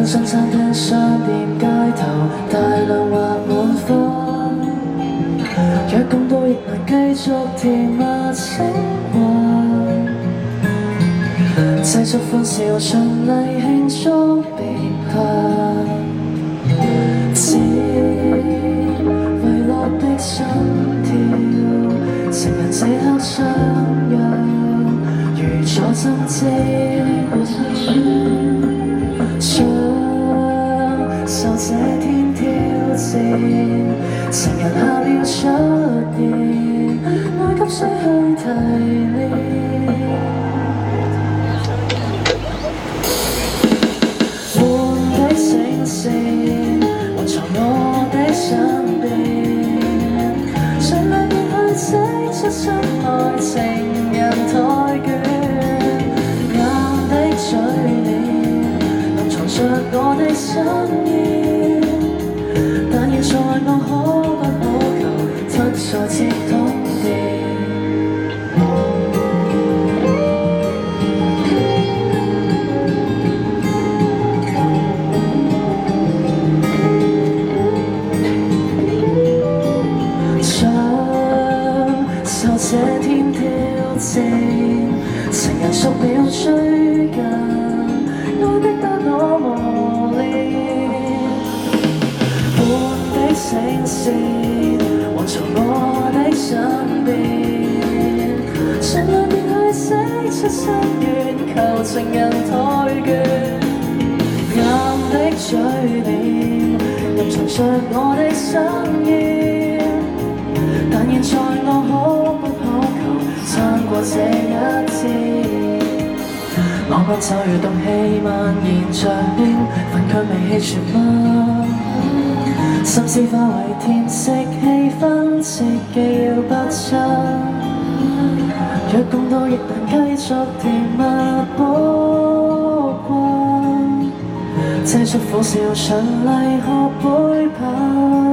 更新餐廳、商店、街頭，大量或滿分。若共度亦難繼續甜蜜情懷，製作歡笑循例慶祝別拍，只遺落的心跳，情人這刻相約，如坐針織想受這天挑戰，情人下秒出現，愛急需去提煉。歡的聲線還在我的身邊，誰來便去寫出心愛情人台卷，硬的嘴臉能藏着我的心意，但現在我可不可求不再接通電。受這天挑戰，情人逐秒追近，愛逼得我磨練。歡的聲線還在我的身邊，誰來便去寫出心願，求情人台卷。硬的嘴臉任藏着我的心意，但現在我可不可求撐過這一天？我奔走如毒氣蔓延着變，粉卻未氣全無，心思化為甜食氣氛，切記要不親。若共度亦難繼續甜蜜寶貴，製出苦笑循例喝杯品。